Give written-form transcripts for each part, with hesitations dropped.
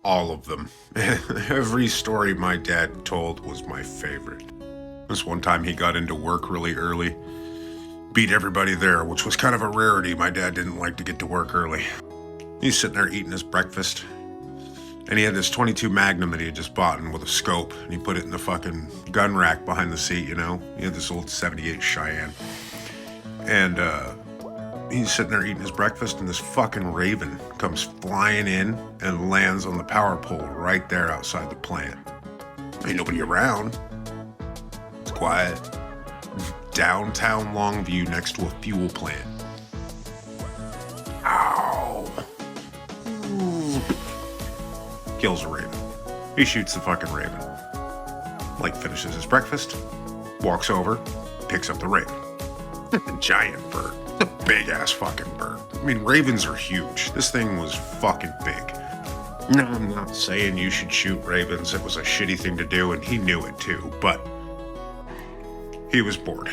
All of them. Every story my dad told was my favorite. This one time he got into work really early, beat everybody there, which was kind of a rarity. My dad didn't like to get to work early. He's sitting there eating his breakfast, and he had this 22 Magnum that he had just bought with a scope, and he put it in the fucking gun rack behind the seat, you know? He had this old 78 Cheyenne. And, he's sitting there eating his breakfast, and this fucking raven comes flying in and lands on the power pole right there outside the plant. Ain't nobody around. It's quiet. Downtown Longview next to a fuel plant. Ow. Kills a raven. He shoots the fucking raven. Like, finishes his breakfast, walks over, picks up the raven. Giant bird. A big ass fucking bird. I mean, ravens are huge. This thing was fucking big. No, I'm not saying you should shoot ravens. It was a shitty thing to do, and he knew it too, but he was bored.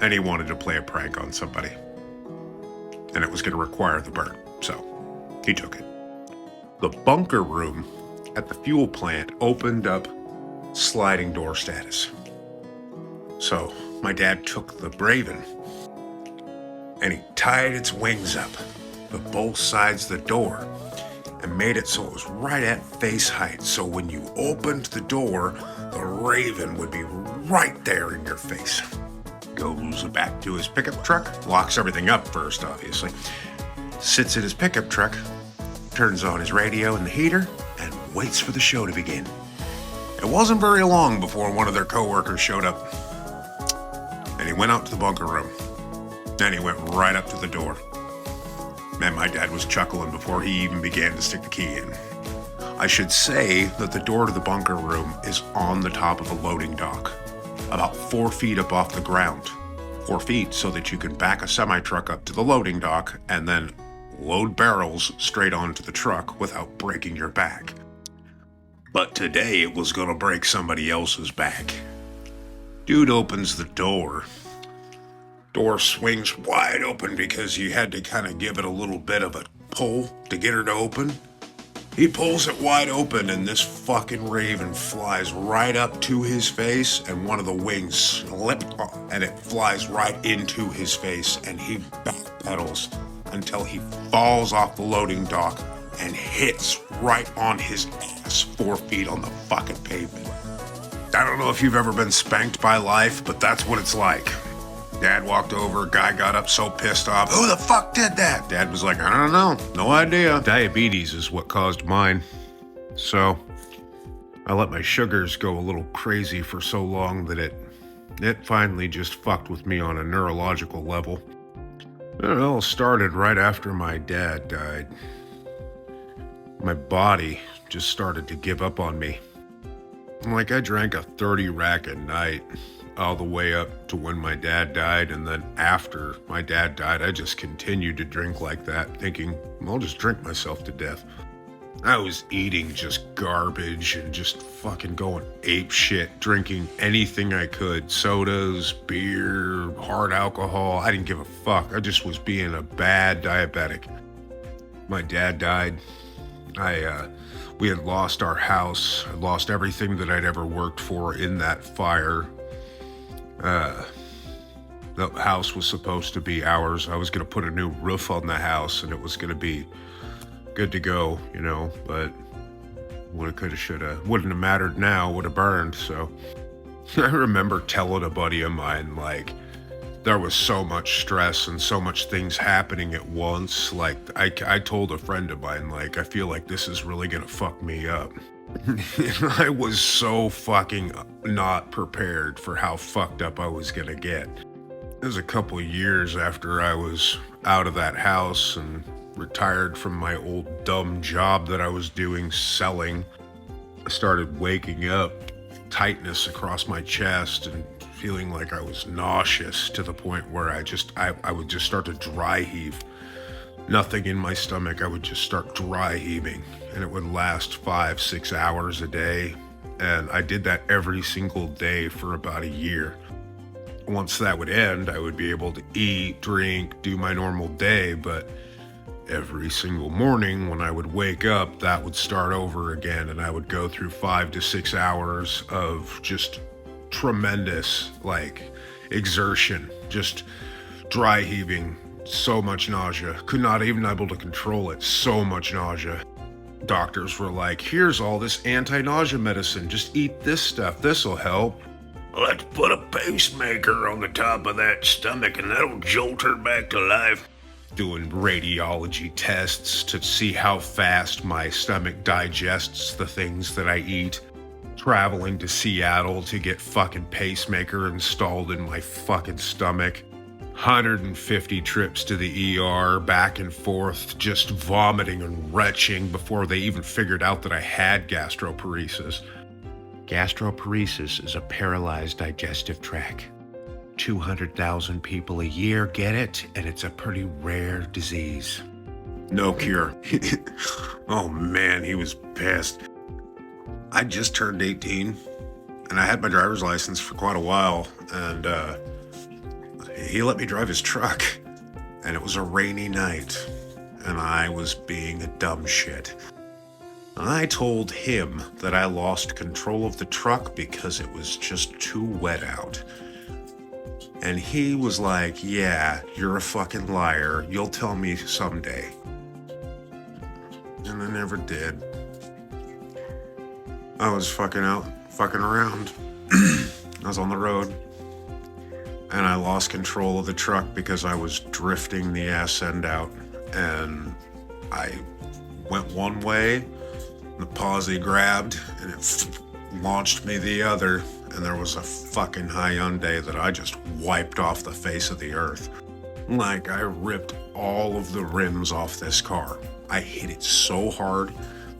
And he wanted to play a prank on somebody. And it was going to require the bird, so he took it. The bunker room at the fuel plant opened up sliding door status. So my dad took the raven and he tied its wings up to both sides of the door and made it so it was right at face height. So when you opened the door, the raven would be right there in your face. Goes back to his pickup truck, locks everything up first, obviously. Sits in his pickup truck, turns on his radio and the heater, and waits for the show to begin. It wasn't very long before one of their coworkers showed up. And he went out to the bunker room. Then he went right up to the door. And my dad was chuckling before he even began to stick the key in. I should say that the door to the bunker room is on the top of a loading dock, about 4 feet up off the ground. 4 feet so that you can back a semi-truck up to the loading dock and then load barrels straight onto the truck without breaking your back. But today it was gonna break somebody else's back. Dude opens the door. Door swings wide open because you had to kind of give it a little bit of a pull to get her to open. He pulls it wide open and this fucking raven flies right up to his face and one of the wings slipped and it flies right into his face and he backpedals until he falls off the loading dock and hits right on his ass 4 feet on the fucking pavement. I don't know if you've ever been spanked by life, but that's what it's like. Dad walked over, guy got up so pissed off. Who the fuck did that? Dad was like, I don't know, no idea. Diabetes is what caused mine. So I let my sugars go a little crazy for so long that it finally just fucked with me on a neurological level. It all started right after my dad died. My body just started to give up on me. Like, I drank a 30 rack a night all the way up to when my dad died, and then after my dad died, I just continued to drink like that, thinking, I'll just drink myself to death. I was eating just garbage and just fucking going ape shit, drinking anything I could, sodas, beer, hard alcohol. I didn't give a fuck. I just was being a bad diabetic. My dad died. We had lost our house. I lost everything that I'd ever worked for in that fire. The house was supposed to be ours. I was going to put a new roof on the house and it was going to be good to go, you know, but woulda, coulda, shoulda. Wouldn't have mattered now, would have burned. So I remember telling a buddy of mine, like, there was so much stress and so much things happening at once. Like, I told a friend of mine, like, I feel like this is really gonna fuck me up. I was so fucking not prepared for how fucked up I was gonna get. It was a couple years after I was out of that house and retired from my old dumb job that I was doing selling. I started waking up, tightness across my chest and feeling like I was nauseous to the point where I would just start to dry heave. Nothing in my stomach, I would just start dry heaving, and it would last 5-6 hours a day. And I did that every single day for about a year. Once that would end, I would be able to eat, drink, do my normal day, but every single morning when I would wake up, that would start over again, and I would go through 5 to 6 hours of just tremendous, exertion, just dry heaving, so much nausea, could not even able to control it, so much nausea. Doctors were like, here's all this anti-nausea medicine, just eat this stuff, this'll help. Let's put a pacemaker on the top of that stomach and that'll jolt her back to life. Doing radiology tests to see how fast my stomach digests the things that I eat. Traveling to Seattle to get fucking pacemaker installed in my fucking stomach. 150 trips to the ER, back and forth, just vomiting and retching before they even figured out that I had gastroparesis. Gastroparesis is a paralyzed digestive tract. 200,000 people a year get it, and it's a pretty rare disease. No cure. Oh man, he was pissed. I just turned 18, and I had my driver's license for quite a while, and he let me drive his truck, and it was a rainy night, and I was being a dumb shit. I told him that I lost control of the truck because it was just too wet out. And he was like, yeah, you're a fucking liar. You'll tell me someday. And I never did. I was fucking around. I was on the road. And I lost control of the truck because I was drifting the ass end out. And I went one way, the posse grabbed, and it launched me the other. And there was a fucking Hyundai that I just wiped off the face of the earth. Like, I ripped all of the rims off this car. I hit it so hard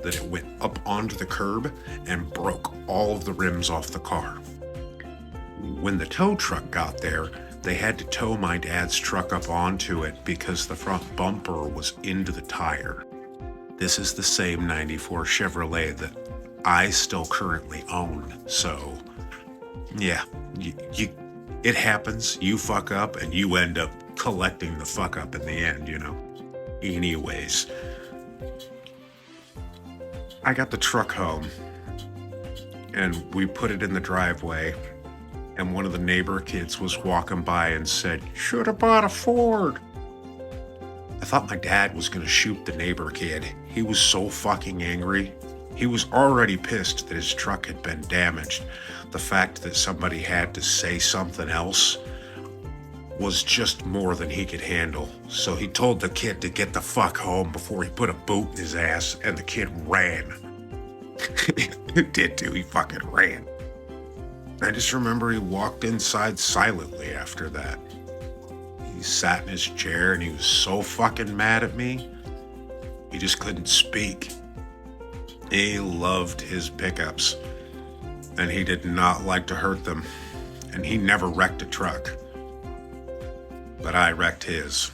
that it went up onto the curb and broke all of the rims off the car. When the tow truck got there, they had to tow my dad's truck up onto it because the front bumper was into the tire. This is the same 94 Chevrolet that I still currently own, so yeah, it happens. You fuck up and you end up collecting the fuck up in the end, you know. Anyways, I got the truck home and we put it in the driveway, and one of the neighbor kids was walking by and said, "Should have bought a Ford." I thought my dad was gonna shoot the neighbor kid. He was so fucking angry. He was already pissed that his truck had been damaged. The fact that somebody had to say something else was just more than he could handle. So he told the kid to get the fuck home before he put a boot in his ass, and the kid ran. He did too, he fucking ran. I just remember he walked inside silently after that. He sat in his chair and he was so fucking mad at me, he just couldn't speak. He loved his pickups, and he did not like to hurt them, and he never wrecked a truck. But I wrecked his,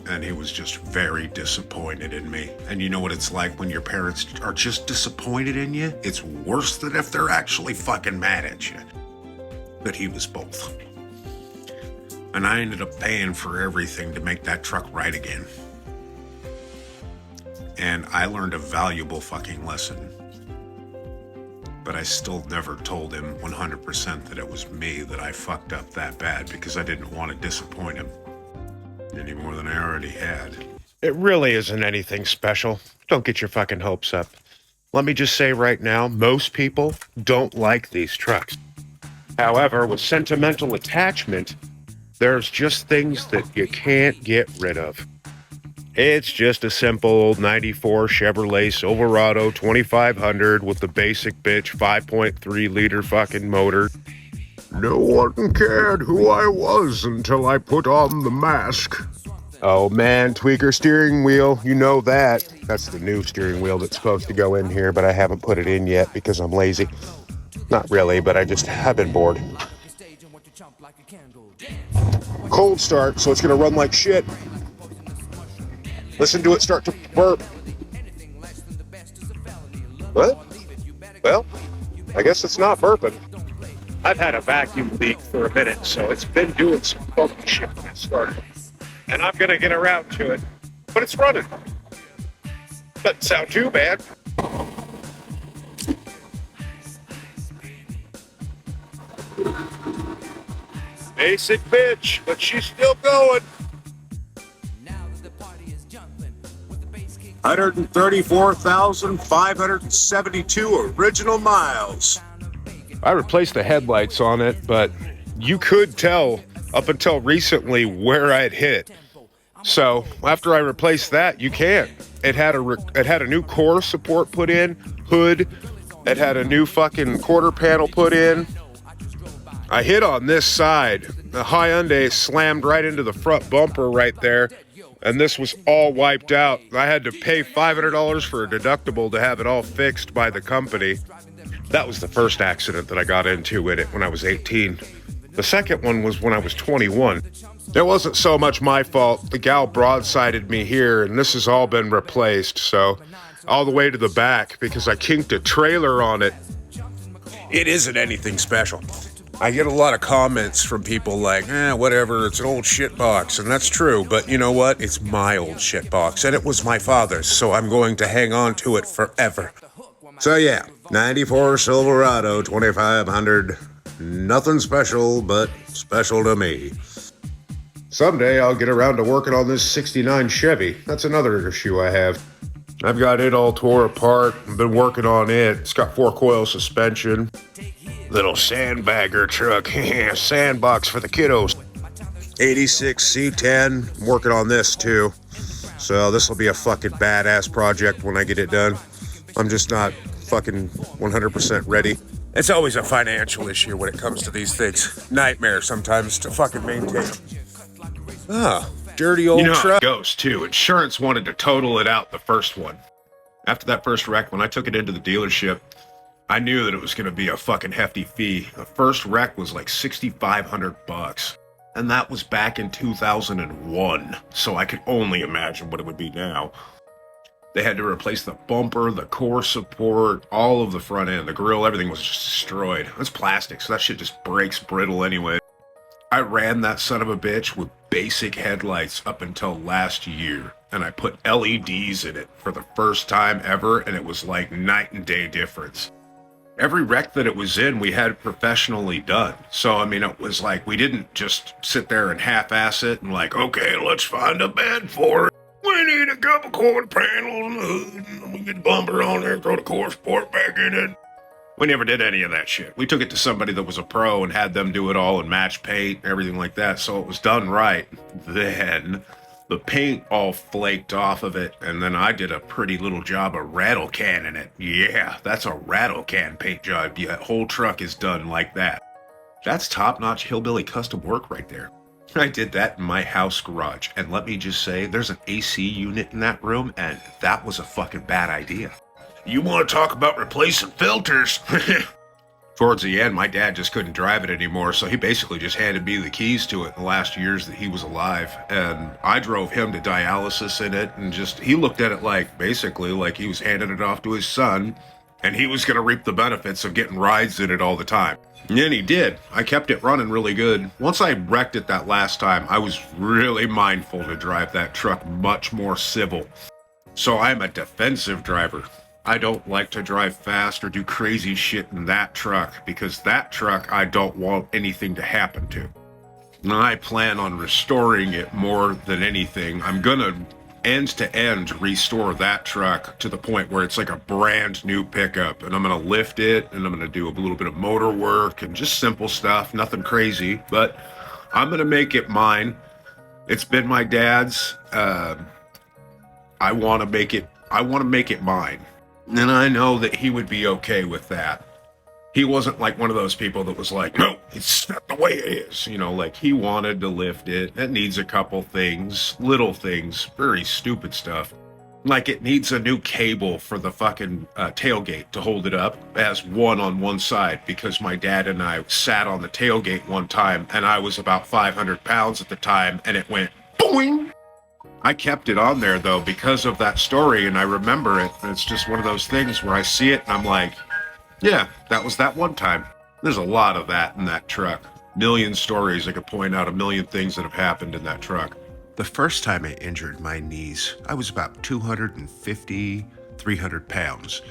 and he was just very disappointed in me. And you know what it's like when your parents are just disappointed in you? It's worse than if they're actually fucking mad at you. But he was both. And I ended up paying for everything to make that truck right again. And I learned a valuable fucking lesson. But I still never told him 100% that it was me that I fucked up that bad, because I didn't want to disappoint him any more than I already had. It really isn't anything special. Don't get your fucking hopes up. Let me just say right now, most people don't like these trucks. However, with sentimental attachment, there's just things that you can't get rid of. It's just a simple old 94 Chevrolet Silverado 2500 with the basic bitch 5.3 liter fucking motor. No one cared who I was until I put on the mask. Oh man, tweaker steering wheel, you know that. That's the new steering wheel that's supposed to go in here, but I haven't put it in yet because I'm lazy. Not really, but I've been bored. Cold start, so it's gonna run like shit. Listen to it start to burp. What? Well, I guess it's not burping. I've had a vacuum leak for a minute, so it's been doing some funky shit when it started. And I'm gonna get around to it. but it's running. Doesn't sound too bad. Basic bitch, but she's still going. 134,572 original miles. I replaced the headlights on it, but you could tell up until recently where I'd hit. So after I replaced that, you can't. It had a new core support put in, hood. It had a new fucking quarter panel put in. I hit on this side. The Hyundai slammed right into the front bumper right there, and this was all wiped out. I had to pay $500 for a deductible to have it all fixed by the company. That was the first accident that I got into in it when I was 18. The second one was when I was 21. It wasn't so much my fault. The gal broadsided me here, and this has all been replaced, so all the way to the back because I kinked a trailer on it. It isn't anything special. I get a lot of comments from people like, whatever, it's an old shitbox, and that's true, but you know what? It's my old shitbox, and it was my father's, so I'm going to hang on to it forever. So yeah, 94 Silverado 2500. Nothing special, but special to me. Someday I'll get around to working on this 69 Chevy. That's another issue I have. I've got it all tore apart. I've been working on it. It's got 4-coil suspension. Little sandbagger truck. Sandbox for the kiddos. 86 C10. I'm working on this too. So this will be a fucking badass project when I get it done. I'm just not fucking 100% ready. It's always a financial issue when it comes to these things. Nightmare sometimes to fucking maintain. Dirty old truck. You know how it goes too. Insurance wanted to total it out the first one. After that first wreck, when I took it into the dealership, I knew that it was going to be a fucking hefty fee. The first wreck was like $6,500. And that was back in 2001. So I could only imagine what it would be now. They had to replace the bumper, the core support, all of the front end, the grill, everything was just destroyed. It's plastic, so that shit just breaks brittle anyway. I ran that son of a bitch with basic headlights up until last year, and I put LEDs in it for the first time ever, and it was like night and day difference. Every wreck that it was in, we had professionally done. So, I mean, it was like we didn't just sit there and half-ass it and like, okay, let's find a bed for it. We need a couple quarter panels in the hood, and we get the bumper on there, throw the core support back in it. We never did any of that shit. We took it to somebody that was a pro and had them do it all in match paint, everything like that, so it was done right. Then the paint all flaked off of it, and then I did a pretty little job of rattle canning it. Yeah, that's a rattle can paint job. Yeah, that whole truck is done like that. That's top-notch hillbilly custom work right there. I did that in my house garage, and let me just say, there's an AC unit in that room, and that was a fucking bad idea. You want to talk about replacing filters? Towards the end, my dad just couldn't drive it anymore, so he basically just handed me the keys to it in the last years that he was alive, and I drove him to dialysis in it, and he looked at it basically like he was handing it off to his son, and he was going to reap the benefits of getting rides in it all the time. And he did. I kept it running really good. Once I wrecked it that last time, I was really mindful to drive that truck much more civil. So I'm a defensive driver. I don't like to drive fast or do crazy shit in that truck, because that truck I don't want anything to happen to. And I plan on restoring it more than anything. I'm gonna end-to-end restore that truck to the point where it's like a brand new pickup, and I'm gonna lift it, and I'm gonna do a little bit of motor work and just simple stuff, nothing crazy, but I'm gonna make it mine. It's been my dad's. I want to make it mine, and I know that he would be okay with that. He wasn't like one of those people that was like, no, it's not the way it is. You know, like he wanted to lift it. It needs a couple things, little things, very stupid stuff. Like it needs a new cable for the fucking tailgate to hold it up as one on one side, because my dad and I sat on the tailgate one time and I was about 500 pounds at the time and it went boing. I kept it on there though because of that story, and I remember it. And it's just one of those things where I see it and I'm like, yeah, that was that one time. There's a lot of that in that truck. Million stories. I could point out a million things that have happened in that truck. The first time I injured my knees, I was about 250, 300 pounds.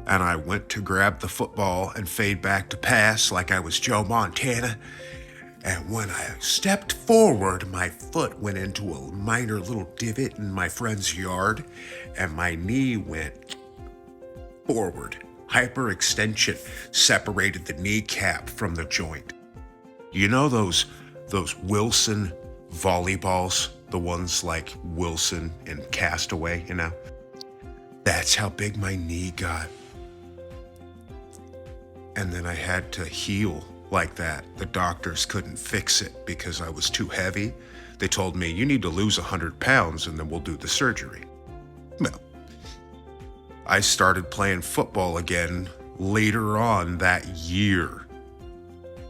And I went to grab the football and fade back to pass like I was Joe Montana. And when I stepped forward, my foot went into a minor little divot in my friend's yard, and my knee went forward. Hyperextension separated the kneecap from the joint. You know those Wilson volleyballs? The ones like Wilson and Castaway, you know? That's how big my knee got. And then I had to heal like that. The doctors couldn't fix it because I was too heavy. They told me, you need to lose 100 pounds and then we'll do the surgery. Well, I started playing football again later on that year.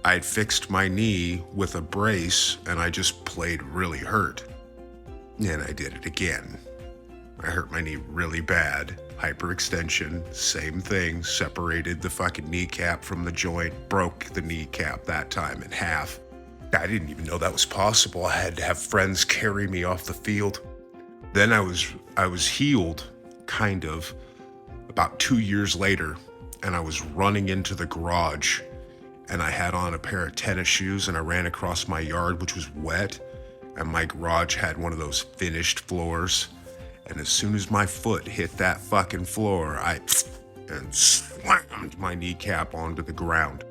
I'd fixed my knee with a brace and I just played really hurt. And I did it again. I hurt my knee really bad. Hyperextension, same thing, separated the fucking kneecap from the joint, broke the kneecap that time in half. I didn't even know that was possible. I had to have friends carry me off the field. Then I was healed, kind of, about 2 years later, and I was running into the garage, and I had on a pair of tennis shoes, and I ran across my yard, which was wet, and my garage had one of those finished floors. And as soon as my foot hit that fucking floor, I slammed my kneecap onto the ground.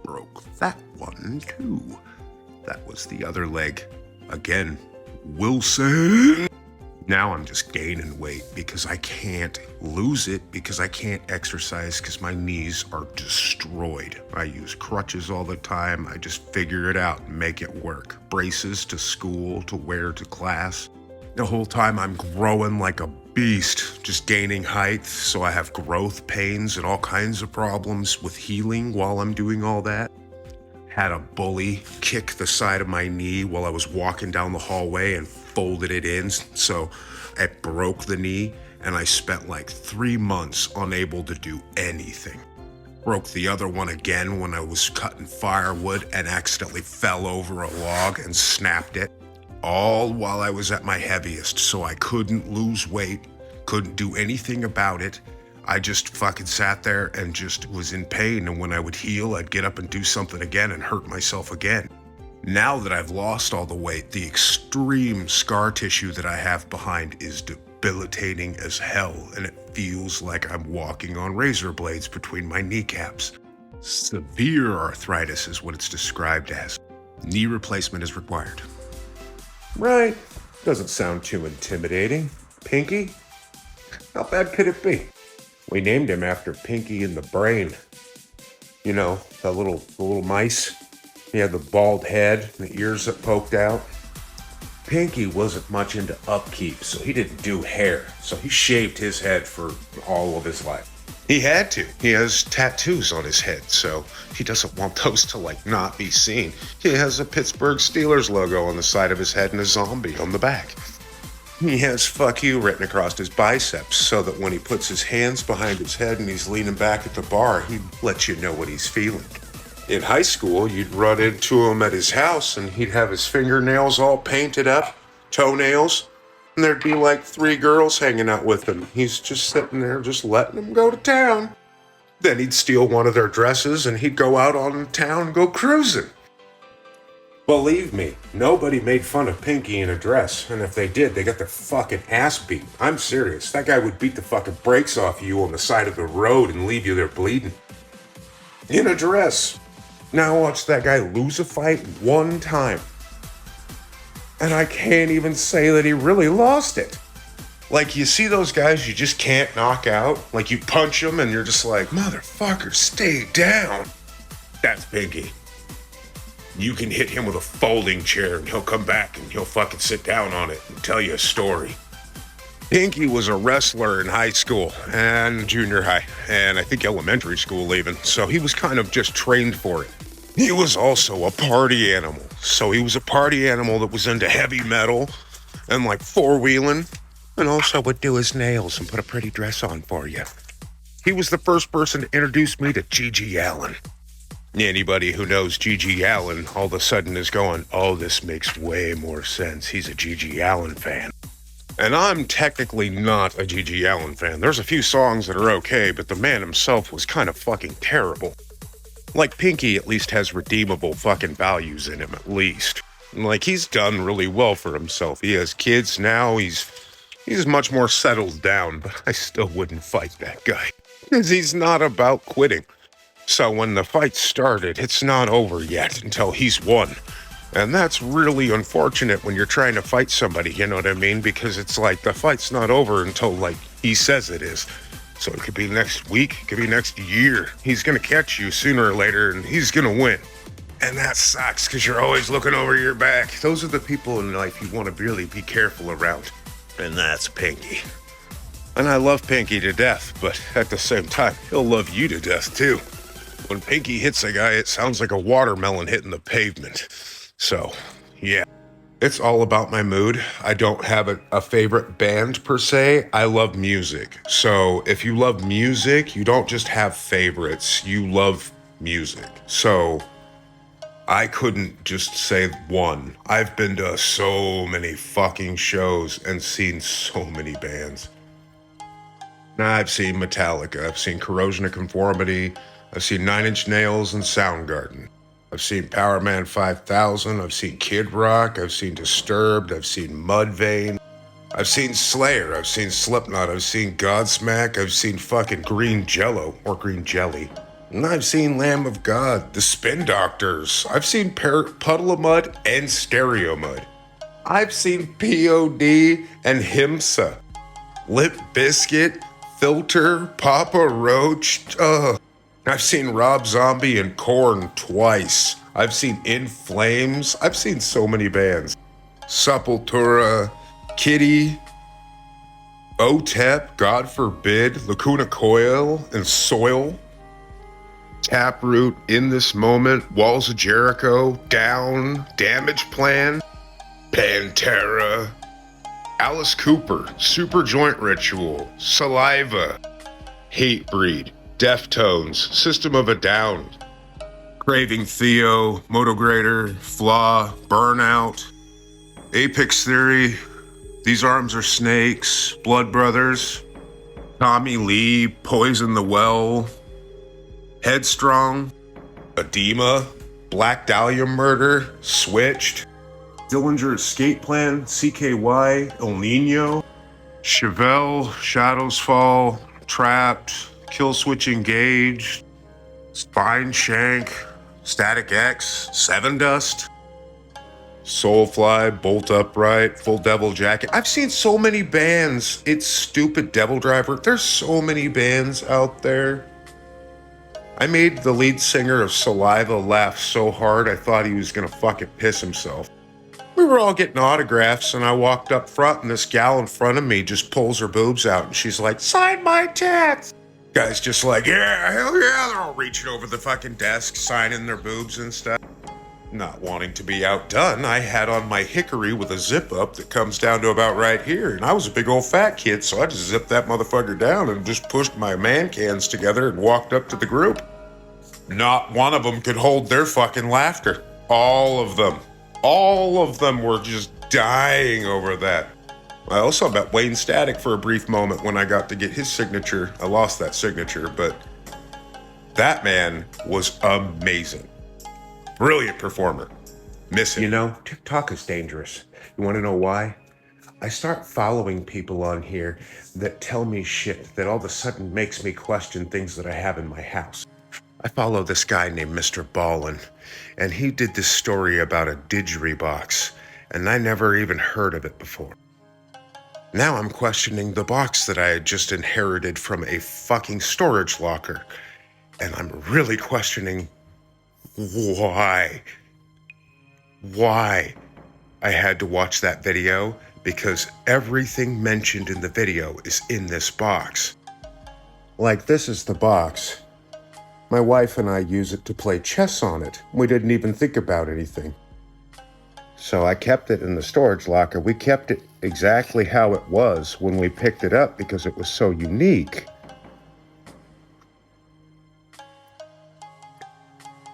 Broke that one too. That was the other leg. Again, Wilson. Now I'm just gaining weight because I can't lose it, because I can't exercise because my knees are destroyed. I use crutches all the time. I just figure it out and make it work. Braces to school, to wear to class. The whole time I'm growing like a beast, just gaining height, so I have growth pains and all kinds of problems with healing while I'm doing all that. Had a bully kick the side of my knee while I was walking down the hallway and folded it in, so it broke the knee, and I spent like 3 months unable to do anything. Broke the other one again when I was cutting firewood and accidentally fell over a log and snapped it. All while I was at my heaviest, so I couldn't lose weight, couldn't do anything about it. I just fucking sat there and just was in pain, and when I would heal, I'd get up and do something again and hurt myself again. Now that I've lost all the weight, the extreme scar tissue that I have behind is debilitating as hell, and it feels like I'm walking on razor blades between my kneecaps. Severe arthritis is what it's described as. Knee replacement is required. Right. Doesn't sound too intimidating. Pinky? How bad could it be? We named him after Pinky and the Brain. You know, the little mice. He had the bald head and the ears that poked out. Pinky wasn't much into upkeep, so he didn't do hair. So he shaved his head for all of his life. He had to. He has tattoos on his head, so he doesn't want those to, not be seen. He has a Pittsburgh Steelers logo on the side of his head and a zombie on the back. He has "fuck you" written across his biceps so that when he puts his hands behind his head and he's leaning back at the bar, he lets you know what he's feeling. In high school, you'd run into him at his house and he'd have his fingernails all painted up, toenails, and there'd be like 3 girls hanging out with him. He's just sitting there just letting them go to town. Then he'd steal one of their dresses and he'd go out on town and go cruising. Believe me, nobody made fun of Pinky in a dress, and if they did, they got their fucking ass beat. I'm serious. That guy would beat the fucking brakes off you on the side of the road and leave you there bleeding. In a dress. Now watch that guy lose a fight one time. And I can't even say that he really lost it. Like, you see those guys you just can't knock out? Like, you punch them and you're just like, motherfucker, stay down. That's Pinky. You can hit him with a folding chair and he'll come back and he'll fucking sit down on it and tell you a story. Pinky was a wrestler in high school and junior high, and I think elementary school even, so he was kind of just trained for it. He was also a party animal, so he was a party animal that was into heavy metal and four-wheeling, and also would do his nails and put a pretty dress on for you. He was the first person to introduce me to Gigi Allen. Anybody who knows G.G. Allen all of a sudden is going, oh, this makes way more sense. He's a G.G. Allen fan. And I'm technically not a G.G. Allen fan. There's a few songs that are okay, but the man himself was kind of fucking terrible. Like, Pinky at least has redeemable fucking values in him, at least. Like, he's done really well for himself. He has kids now, he's much more settled down, but I still wouldn't fight that guy. Because he's not about quitting. So when the fight started, it's not over yet until he's won. And that's really unfortunate when you're trying to fight somebody, you know what I mean? Because it's like the fight's not over until, like, he says it is. So it could be next week, it could be next year. He's gonna catch you sooner or later, and he's gonna win. And that sucks, because you're always looking over your back. Those are the people in life you want to really be careful around. And that's Pinky. And I love Pinky to death, but at the same time, he'll love you to death, too. When Pinky hits a guy, it sounds like a watermelon hitting the pavement. So, yeah. It's all about my mood. I don't have a favorite band per se. I love music. So if you love music, you don't just have favorites. You love music. So I couldn't just say one. I've been to so many fucking shows and seen so many bands. Now, I've seen Metallica. I've seen Corrosion of Conformity. I've seen Nine Inch Nails and Soundgarden. I've seen Power Man 5000, I've seen Kid Rock, I've seen Disturbed, I've seen Mudvayne, I've seen Slayer, I've seen Slipknot, I've seen Godsmack, I've seen fucking Green Jello, or Green Jelly. And I've seen Lamb of God, The Spin Doctors, I've seen Puddle of Mud and Stereo Mud. I've seen P.O.D. and Himsa, Limp Bizkit, Filter, Papa Roach, I've seen Rob Zombie and Korn twice. I've seen In Flames. I've seen so many bands. Sepultura, Kitty, OTEP, God Forbid, Lacuna Coil, and Soil. Taproot, In This Moment, Walls of Jericho, Down, Damage Plan, Pantera, Alice Cooper, Super Joint Ritual, Saliva, Hatebreed, Deftones, System of a Down, Craving Theo, Motograder, Flaw, Burnout, Apex Theory, These Arms Are Snakes, Blood Brothers, Tommy Lee, Poison the Well, Headstrong, Edema, Black Dahlia Murder, Switched, Dillinger Escape Plan, CKY, El Nino, Chevelle, Shadows Fall, Trapped, Killswitch Engaged, Spine Shank, Static X, Seven Dust, Soulfly, Bolt Upright, Full Devil Jacket. I've seen so many bands. It's stupid Devil Driver. There's so many bands out there. I made the lead singer of Saliva laugh so hard I thought he was gonna fucking piss himself. We were all getting autographs and I walked up front and this gal in front of me just pulls her boobs out and she's like, sign my tits! Guys just like, yeah, hell yeah, they're all reaching over the fucking desk, signing their boobs and stuff. Not wanting to be outdone, I had on my hickory with a zip up that comes down to about right here, and I was a big old fat kid, so I just zipped that motherfucker down and just pushed my man cans together and walked up to the group. Not one of them could hold their fucking laughter. All of them were just dying over that. I also met Wayne Static for a brief moment when I got to get his signature. I lost that signature, but that man was amazing. Brilliant performer. Miss him. You know, TikTok is dangerous. You want to know why? I start following people on here that tell me shit that all of a sudden makes me question things that I have in my house. I follow this guy named Mr. Ballin, and he did this story about a didgeridoo, and I never even heard of it before. Now I'm questioning the box that I had just inherited from a fucking storage locker, and I'm really questioning why I had to watch that video, because everything mentioned in the video is in this box. Like, this is the box. My wife and I use it to play chess on it. We didn't even think about anything. So I kept it in the storage locker. We kept it exactly how it was when we picked it up because it was so unique.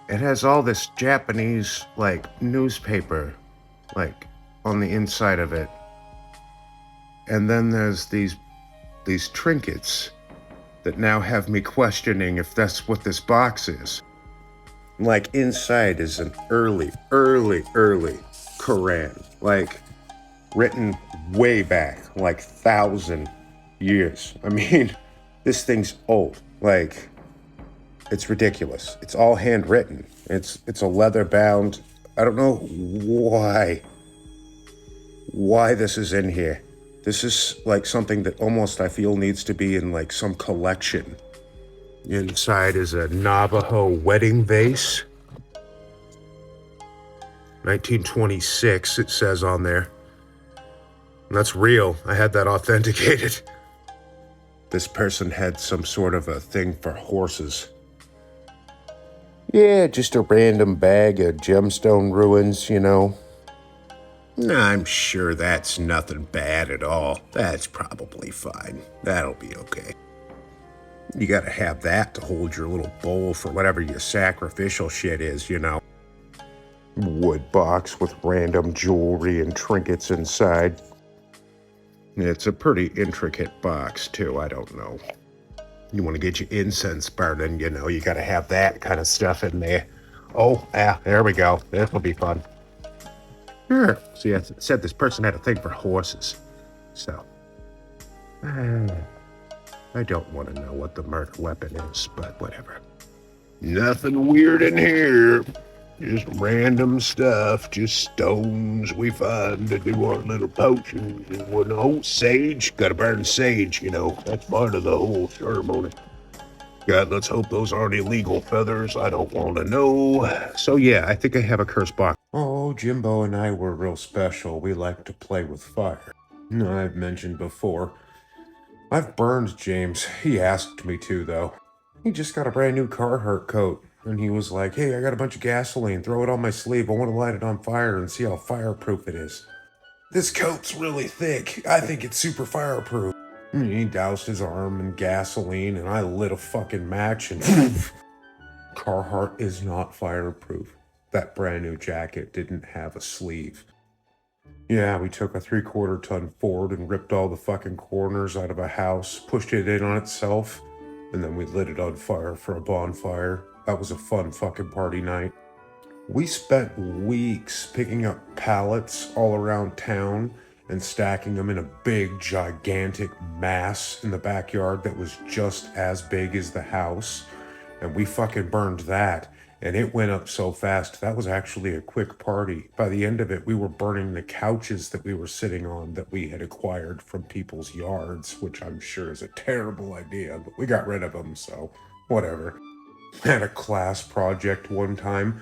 It has all this Japanese, like, newspaper, like, on the inside of it. And then there's these trinkets that now have me questioning if that's what this box is. Like, inside is an early Quran. Like, written way back, like 1,000 years. I mean, this thing's old. Like, it's ridiculous. It's all handwritten. It's a leather bound. I don't know why this is in here. This is like something that almost I feel needs to be in like some collection. Inside is a Navajo wedding vase. 1926, it says on there. And that's real. I had that authenticated. This person had some sort of a thing for horses. Yeah, just a random bag of gemstone ruins, you know. I'm sure that's nothing bad at all. That's probably fine. That'll be okay. You gotta have that to hold your little bowl for whatever your sacrificial shit is, you know. Wood box with random jewelry and trinkets inside. It's a pretty intricate box, too, I don't know. You want to get your incense burning, you know, you gotta have that kind of stuff in there. Oh, yeah, there we go. This will be fun. Sure. See, I said this person had a thing for horses. So, I don't want to know what the murder weapon is, but whatever. Nothing weird in here. Just random stuff, just stones we find to do our little potions and whatnot. Sage, gotta burn sage, you know, that's part of the whole ceremony. God, let's hope those aren't illegal feathers. I don't want to know. So yeah, I think I have a cursed box. Oh, Jimbo and I were real special. We like to play with fire. I've mentioned before. I've burned James. He asked me to, though. He just got a brand new Carhartt coat. And he was like, hey, I got a bunch of gasoline. Throw it on my sleeve. I want to light it on fire and see how fireproof it is. This coat's really thick. I think it's super fireproof. And he doused his arm in gasoline, and I lit a fucking match, and Carhartt is not fireproof. That brand new jacket didn't have a sleeve. Yeah, we took a 3/4 ton Ford and ripped all the fucking corners out of a house, pushed it in on itself, and then we lit it on fire for a bonfire. That was a fun fucking party night. We spent weeks picking up pallets all around town and stacking them in a big, gigantic mass in the backyard that was just as big as the house. And we fucking burned that. And it went up so fast. That was actually a quick party. By the end of it, we were burning the couches that we were sitting on that we had acquired from people's yards, which I'm sure is a terrible idea, but we got rid of them, so whatever. Had a class project one time,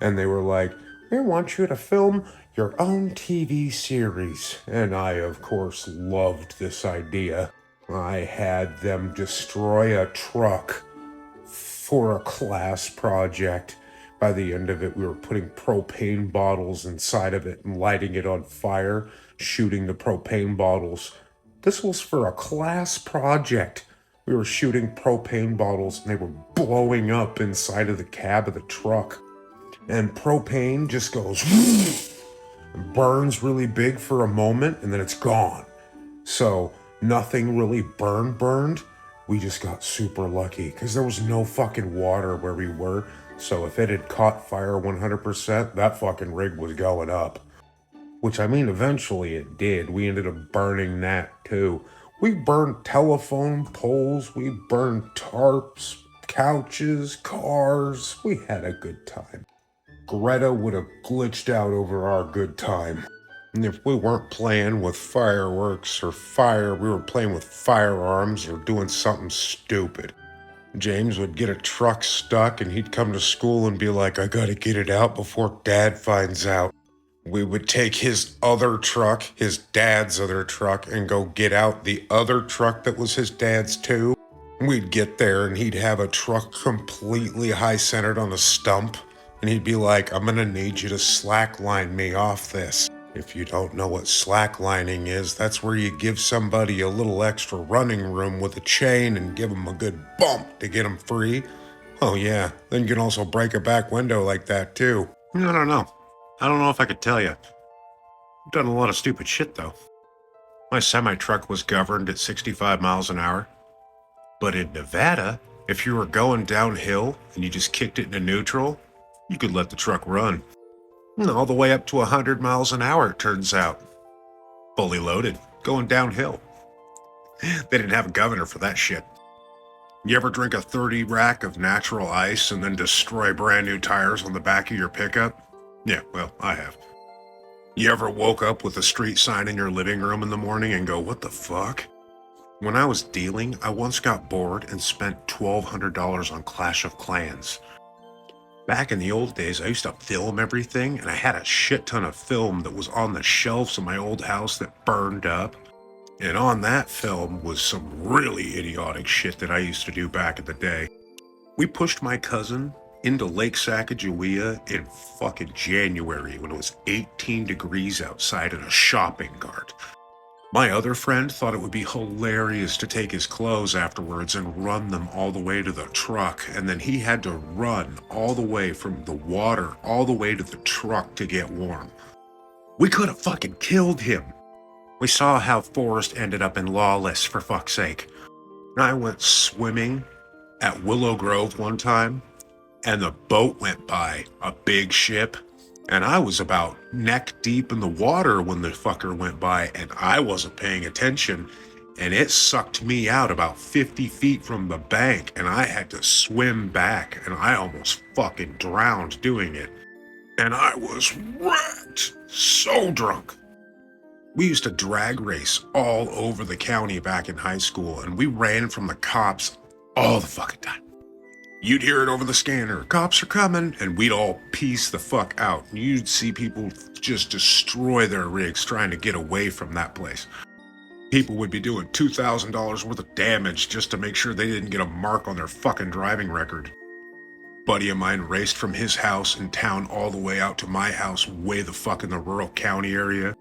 and they were like, we want you to film your own TV series. And I, of course, loved this idea. I had them destroy a truck for a class project. By the end of it, we were putting propane bottles inside of it and lighting it on fire, shooting the propane bottles. This was for a class project. We were shooting propane bottles and they were blowing up inside of the cab of the truck. And propane just goes and burns really big for a moment and then it's gone. So nothing really burned. We just got super lucky because there was no fucking water where we were. So if it had caught fire 100%, that fucking rig was going up. Which, I mean, eventually it did. We ended up burning that too. We burned telephone poles, we burned tarps, couches, cars. We had a good time. Greta would have glitched out over our good time. And if we weren't playing with fireworks or fire, we were playing with firearms or doing something stupid. James would get a truck stuck and he'd come to school and be like, I gotta get it out before Dad finds out. We would take his other truck, his dad's other truck, and go get out the other truck that was his dad's too. We'd get there and he'd have a truck completely high-centered on a stump. And he'd be like, I'm gonna need you to slackline me off this. If you don't know what slacklining is, that's where you give somebody a little extra running room with a chain and give them a good bump to get them free. Oh yeah, then you can also break a back window like that too. I don't know. I don't know if I could tell you. I've done a lot of stupid shit though. My semi-truck was governed at 65 miles an hour. But in Nevada, if you were going downhill and you just kicked it into neutral, you could let the truck run. All the way up to 100 miles an hour, it turns out. Fully loaded, going downhill. They didn't have a governor for that shit. You ever drink a 30 rack of natural ice and then destroy brand new tires on the back of your pickup? Yeah, well, I have. You ever woke up with a street sign in your living room in the morning and go, what the fuck? When I was dealing, I once got bored and spent $1,200 on Clash of Clans. Back in the old days, I used to film everything, and I had a shit ton of film that was on the shelves of my old house that burned up. And on that film was some really idiotic shit that I used to do back in the day. We pushed my cousin into Lake Sacagawea in fucking January when it was 18 degrees outside in a shopping cart. My other friend thought it would be hilarious to take his clothes afterwards and run them all the way to the truck, and then he had to run all the way from the water all the way to the truck to get warm. We could have fucking killed him. We saw how Forrest ended up in Lawless, for fuck's sake. I went swimming at Willow Grove one time, and the boat went by, a big ship, and I was about neck deep in the water when the fucker went by, and I wasn't paying attention, and it sucked me out about 50 feet from the bank, and I had to swim back, and I almost fucking drowned doing it. And I was wrecked, so drunk. We used to drag race all over the county back in high school, and we ran from the cops all the fucking time. You'd hear it over the scanner, cops are coming, and we'd all piece the fuck out. You'd see people just destroy their rigs trying to get away from that place. People would be doing $2,000 worth of damage just to make sure they didn't get a mark on their fucking driving record. Buddy of mine raced from his house in town all the way out to my house way the fuck in the rural county area.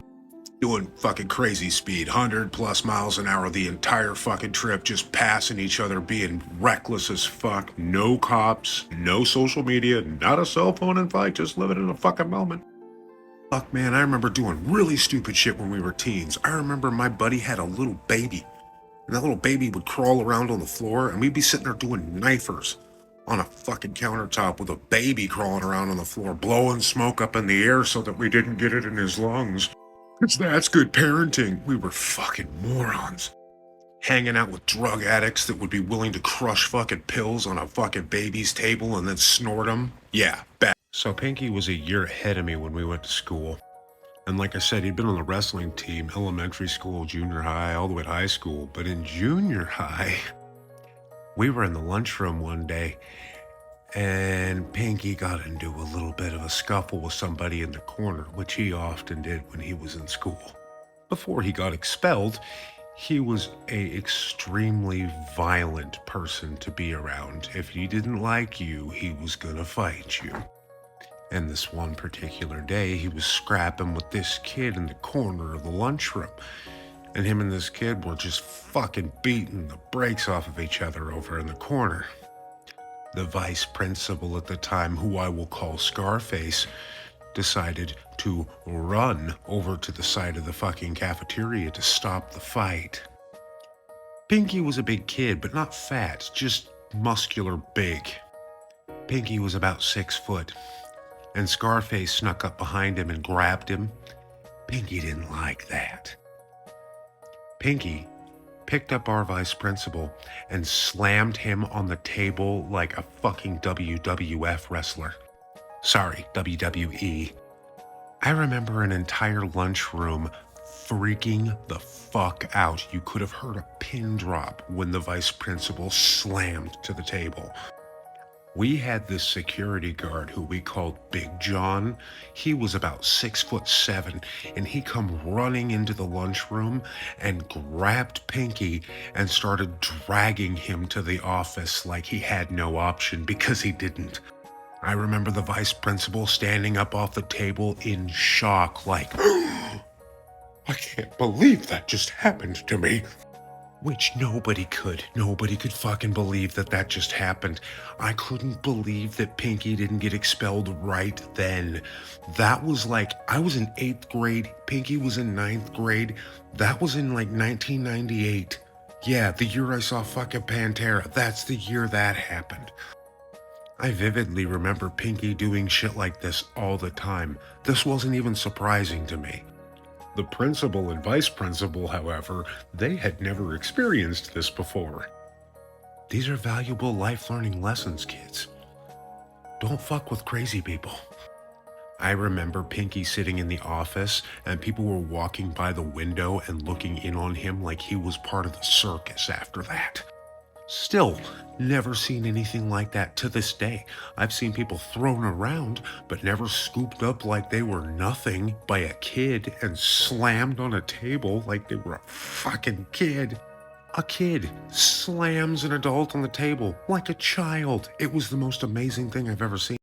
Doing fucking crazy speed, 100+ miles an hour the entire fucking trip, just passing each other, being reckless as fuck. No cops, no social media, not a cell phone in fight, just living in a fucking moment. Fuck man, I remember doing really stupid shit when we were teens. I remember my buddy had a little baby, and that little baby would crawl around on the floor, and we'd be sitting there doing knifers on a fucking countertop with a baby crawling around on the floor, blowing smoke up in the air so that we didn't get it in his lungs. That's good parenting. We were fucking morons. Hanging out with drug addicts that would be willing to crush fucking pills on a fucking baby's table and then snort them. Yeah, bad. So Pinky was a year ahead of me when we went to school. And like I said, he'd been on the wrestling team, elementary school, junior high, all the way to high school. But in junior high, we were in the lunchroom one day, and Pinky got into a little bit of a scuffle with somebody in the corner, which he often did when he was in school. Before he got expelled, he was an extremely violent person to be around. If he didn't like you, he was gonna fight you. And this one particular day, he was scrapping with this kid in the corner of the lunchroom. And him and this kid were just fucking beating the brakes off of each other over in the corner. The vice principal at the time, who I will call Scarface, decided to run over to the side of the fucking cafeteria to stop the fight. Pinky was a big kid, but not fat, just muscular big. Pinky was about 6 foot, and Scarface snuck up behind him and grabbed him. Pinky didn't like that. Pinky picked up our vice principal and slammed him on the table like a fucking WWF wrestler. Sorry, WWE. I remember an entire lunchroom freaking the fuck out. You could have heard a pin drop when the vice principal slammed to the table. We had this security guard who we called Big John. He was about 6'7", and he come running into the lunchroom and grabbed Pinky and started dragging him to the office like he had no option, because he didn't. I remember the vice principal standing up off the table in shock, like, I can't believe that just happened to me. Which nobody could. Nobody could fucking believe that that just happened. I couldn't believe that Pinky didn't get expelled right then. That was like, I was in 8th grade, Pinky was in 9th grade. That was in like 1998. Yeah, the year I saw fucking Pantera. That's the year that happened. I vividly remember Pinky doing shit like this all the time. This wasn't even surprising to me. The principal and vice principal, however, they had never experienced this before. These are valuable life learning lessons, kids. Don't fuck with crazy people. I remember Pinky sitting in the office and people were walking by the window and looking in on him like he was part of the circus after that. Still, never seen anything like that to this day. I've seen people thrown around, but never scooped up like they were nothing by a kid and slammed on a table like they were a fucking kid. A kid slams an adult on the table like a child. It was the most amazing thing I've ever seen.